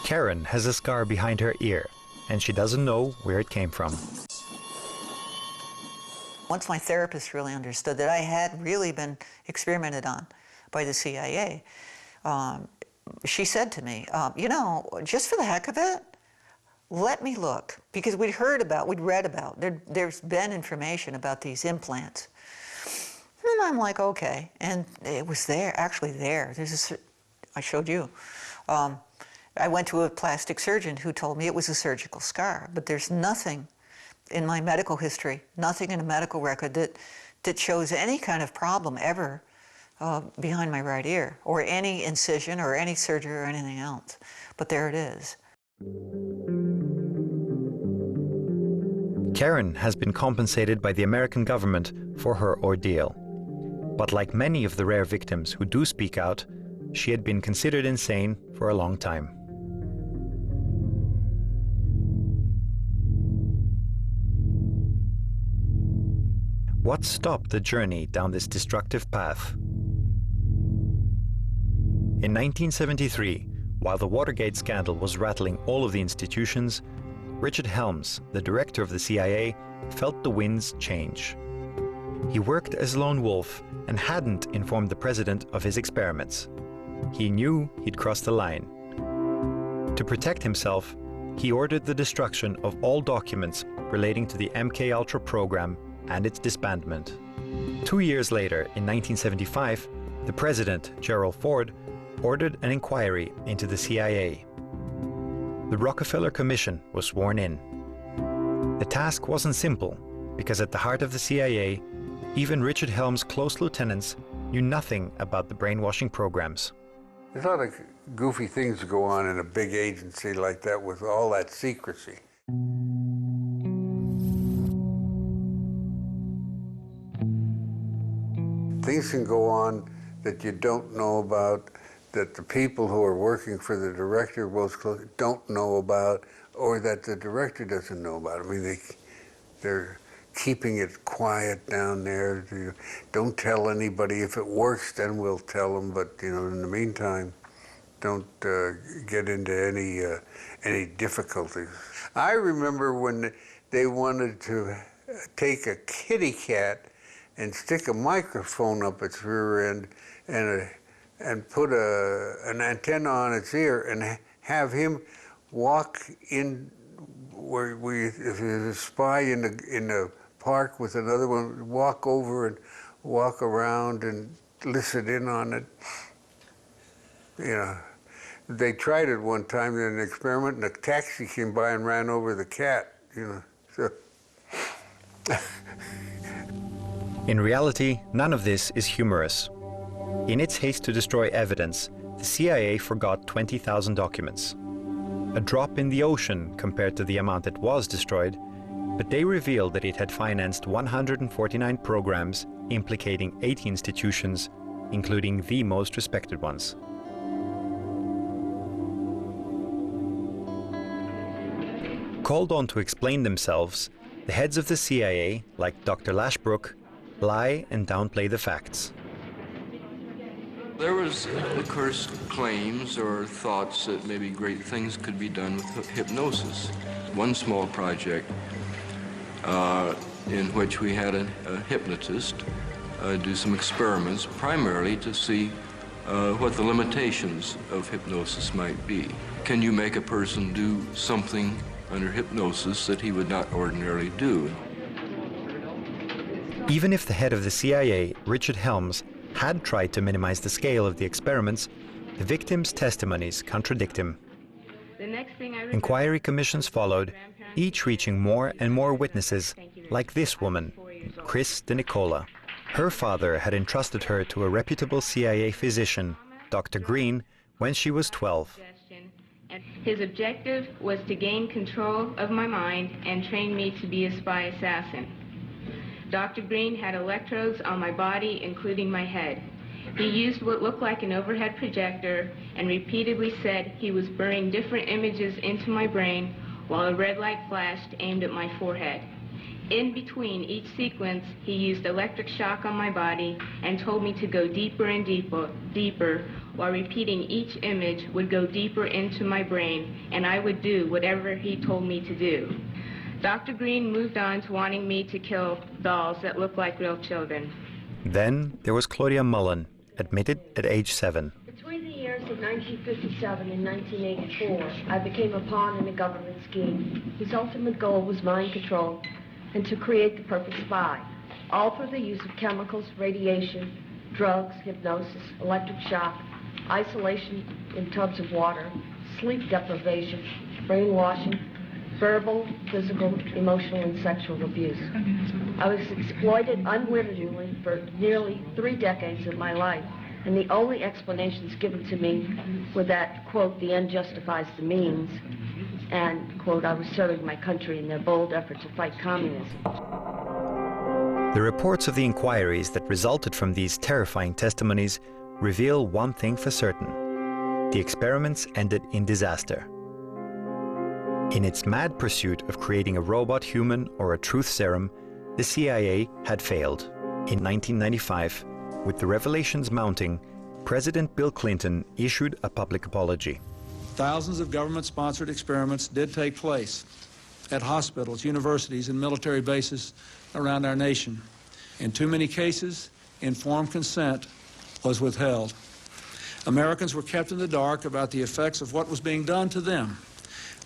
Karen has a scar behind her ear, and she doesn't know where it came from. Once my therapist really understood that I had really been experimented on by the CIA, she said to me, you know, just for the heck of it, let me look. Because we'd read about, there's been information about these implants. And I'm like, okay. And it was there, actually there. I showed you. I went to a plastic surgeon who told me it was a surgical scar, but there's nothing in my medical history, nothing in a medical record that shows any kind of problem ever behind my right ear, or any incision or any surgery or anything else. But there it is. Karen has been compensated by the American government for her ordeal. But like many of the rare victims who do speak out, she had been considered insane for a long time. What stopped the journey down this destructive path? In 1973, while the Watergate scandal was rattling all of the institutions, Richard Helms, the director of the CIA, felt the winds change. He worked as a lone wolf and hadn't informed the president of his experiments. He knew he'd crossed the line. To protect himself, he ordered the destruction of all documents relating to the MKUltra program and its disbandment. 2 years later, in 1975, the president, Gerald Ford, ordered an inquiry into the CIA. The Rockefeller Commission was sworn in. The task wasn't simple, because at the heart of the CIA, even Richard Helms' close lieutenants knew nothing about the brainwashing programs. There's a lot of goofy things go on in a big agency like that with all that secrecy. Things can go on that you don't know about, that the people who are working for the director most close don't know about, or that the director doesn't know about. I mean, they're keeping it quiet down there. Don't tell anybody. If it works, then we'll tell them. But you know, in the meantime, don't get into any difficulties. I remember when they wanted to take a kitty cat and stick a microphone up its rear end and put an antenna on its ear and have him walk in where if there's a spy in the park with another one, walk over and walk around and listen in on it. You know, they tried it one time in an experiment, and a taxi came by and ran over the cat. You know, so. In reality, none of this is humorous. In its haste to destroy evidence, the CIA forgot 20,000 documents. A drop in the ocean compared to the amount that was destroyed, but they revealed that it had financed 149 programs implicating 80 institutions, including the most respected ones. Called on to explain themselves, the heads of the CIA, like Dr. Lashbrook, lie and downplay the facts. There was, of course, claims or thoughts that maybe great things could be done with hypnosis. One small project in which we had a hypnotist do some experiments, primarily to see what the limitations of hypnosis might be. Can you make a person do something under hypnosis that he would not ordinarily do? Even if the head of the CIA, Richard Helms, had tried to minimize the scale of the experiments, the victims' testimonies contradict him. Inquiry commissions followed, each reaching more and more witnesses, like this woman, Chris DeNicola. Her father had entrusted her to a reputable CIA physician, Dr. Green, when she was 12. His objective was to gain control of my mind and train me to be a spy assassin. Dr. Green had electrodes on my body, including my head. He used what looked like an overhead projector and repeatedly said he was burning different images into my brain while a red light flashed aimed at my forehead. In between each sequence, he used electric shock on my body and told me to go deeper and deeper, while repeating each image would go deeper into my brain, and I would do whatever he told me to do. Dr. Green moved on to wanting me to kill dolls that look like real children. Then there was Claudia Mullen, admitted at age 7. Between the years of 1957 and 1984, I became a pawn in a government scheme whose ultimate goal was mind control and to create the perfect spy, all through the use of chemicals, radiation, drugs, hypnosis, electric shock, isolation in tubs of water, sleep deprivation, brainwashing, verbal, physical, emotional, and sexual abuse. I was exploited unwittingly for nearly 3 decades of my life, and the only explanations given to me were that, quote, the end justifies the means, and, quote, I was serving my country in their bold effort to fight communism. The reports of the inquiries that resulted from these terrifying testimonies reveal one thing for certain: the experiments ended in disaster. In its mad pursuit of creating a robot human or a truth serum, the CIA had failed. In 1995, with the revelations mounting, President Bill Clinton issued a public apology. Thousands of government-sponsored experiments did take place at hospitals, universities, and military bases around our nation. In too many cases, informed consent was withheld. Americans were kept in the dark about the effects of what was being done to them.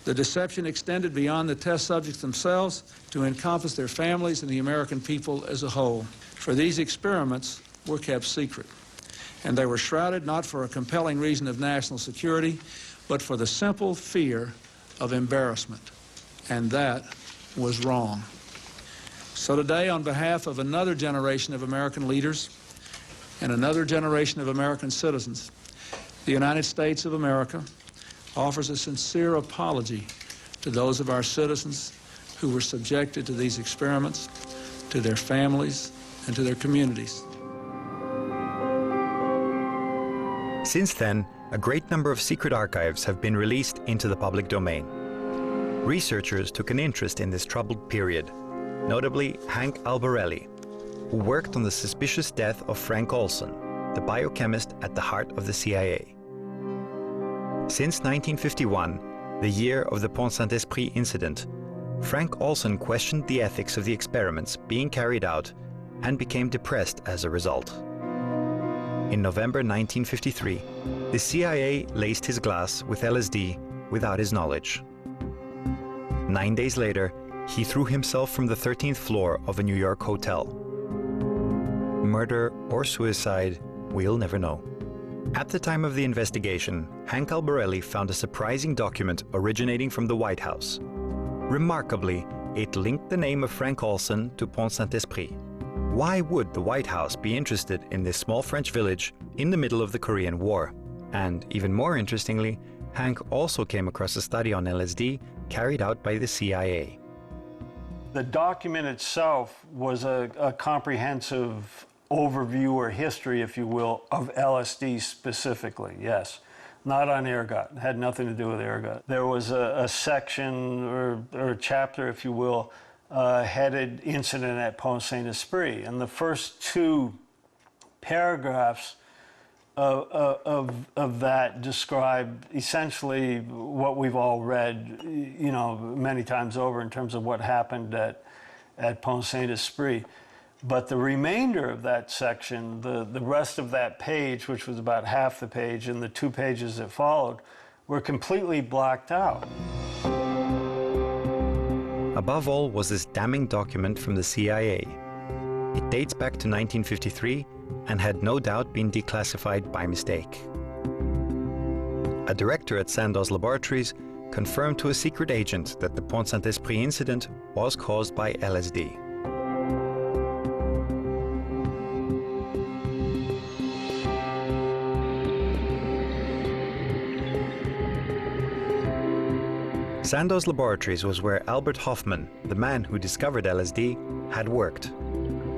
The deception extended beyond the test subjects themselves to encompass their families and the American people as a whole. For these experiments were kept secret, and they were shrouded not for a compelling reason of national security, but for the simple fear of embarrassment, and that was wrong. So today, on behalf of another generation of American leaders and another generation of American citizens, the United States of America offers a sincere apology to those of our citizens who were subjected to these experiments, to their families, and to their communities. Since then, a great number of secret archives have been released into the public domain. Researchers took an interest in this troubled period, notably Hank Albarelli, who worked on the suspicious death of Frank Olson, the biochemist at the heart of the CIA. Since 1951, the year of the Pont Saint-Esprit incident, Frank Olson questioned the ethics of the experiments being carried out and became depressed as a result. In November 1953, the CIA laced his glass with LSD without his knowledge. 9 days later, he threw himself from the 13th floor of a New York hotel. Murder or suicide, we'll never know. At the time of the investigation, Hank Albarelli found a surprising document originating from the White House. Remarkably, it linked the name of Frank Olson to Pont Saint-Esprit. Why would the White House be interested in this small French village in the middle of the Korean War? And even more interestingly, Hank also came across a study on LSD carried out by the CIA. The document itself was a comprehensive overview or history, if you will, of LSD specifically, yes. Not on ergot, it had nothing to do with ergot. There was a section or a chapter, if you will, headed Incident at Pont Saint-Esprit. And the first 2 paragraphs of that describe essentially what we've all read, you know, many times over in terms of what happened at Pont Saint-Esprit. But the remainder of that section, the rest of that page, which was about half the page, and the 2 pages that followed, were completely blacked out. Above all was this damning document from the CIA. It dates back to 1953 and had no doubt been declassified by mistake. A director at Sandoz Laboratories confirmed to a secret agent that the Pont Saint-Esprit incident was caused by LSD. Sandoz Laboratories was where Albert Hofmann, the man who discovered LSD, had worked.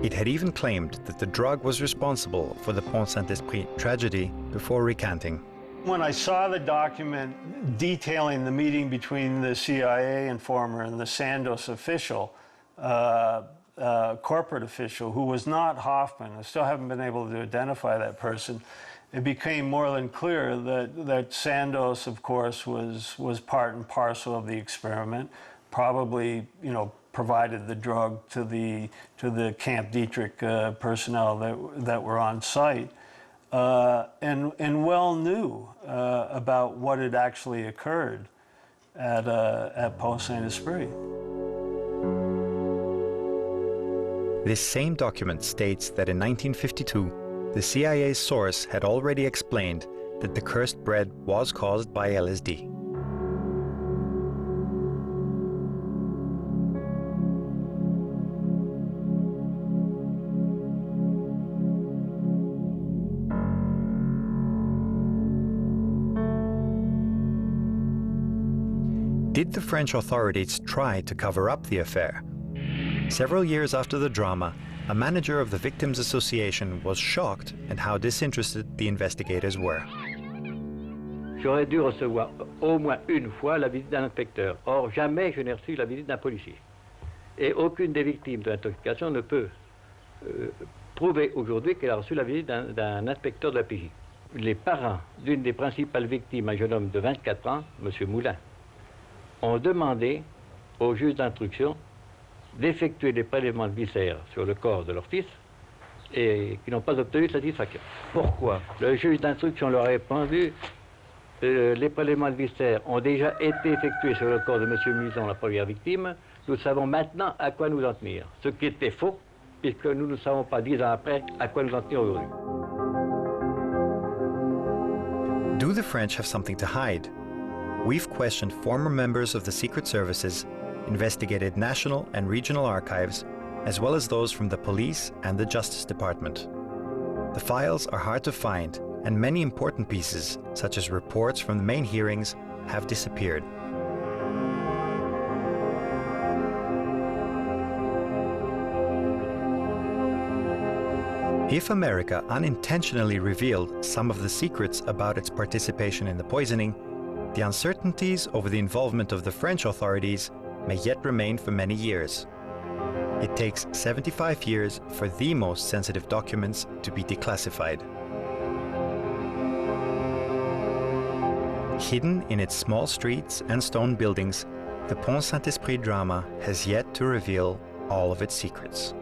It had even claimed that the drug was responsible for the Pont Saint-Esprit tragedy before recanting. When I saw the document detailing the meeting between the CIA informer and the Sandoz official, corporate official who was not Hoffman. I still haven't been able to identify that person. It became more than clear that Sandoz, of course, was part and parcel of the experiment, probably, provided the drug to the Camp Dietrich personnel that were on site, and well knew about what had actually occurred at Pont Saint-Esprit. This same document states that in 1952, the CIA's source had already explained that the cursed bread was caused by LSD. Did the French authorities try to cover up the affair? Several years after the drama, a manager of the Victims Association was shocked at how disinterested the investigators were. J'aurais dû recevoir au moins une fois la visite d'un inspecteur. Or, jamais je n'ai reçu la visite d'un policier. Et aucune des victimes de l'intoxication ne peut prouver aujourd'hui qu'elle a reçu la visite d'un inspecteur de la PJ. Les parents d'une des principales victimes, un jeune homme de 24 ans, M. Moulin, ont demandé au juge d'instruction d'effectuer des prélèvements de viscères sur le corps de leur fils et qui n'ont pas obtenu de satisfaction. Pourquoi? Le juge d'instruction leur a répondu les prélèvements de viscères ont déjà été effectués sur le corps de M. Muson, la première victime. Nous savons maintenant à quoi nous en tenir. Ce qui était faux, puisque nous ne savons pas 10 ans après à quoi nous en tenir aujourd'hui. Do the French have something to hide? We've questioned former members of the secret services, investigated national and regional archives, as well as those from the police and the Justice Department. The files are hard to find, and many important pieces, such as reports from the main hearings, have disappeared. If America unintentionally revealed some of the secrets about its participation in the poisoning, the uncertainties over the involvement of the French authorities may yet remain for many years. It takes 75 years for the most sensitive documents to be declassified. Hidden in its small streets and stone buildings, the Pont Saint-Esprit drama has yet to reveal all of its secrets.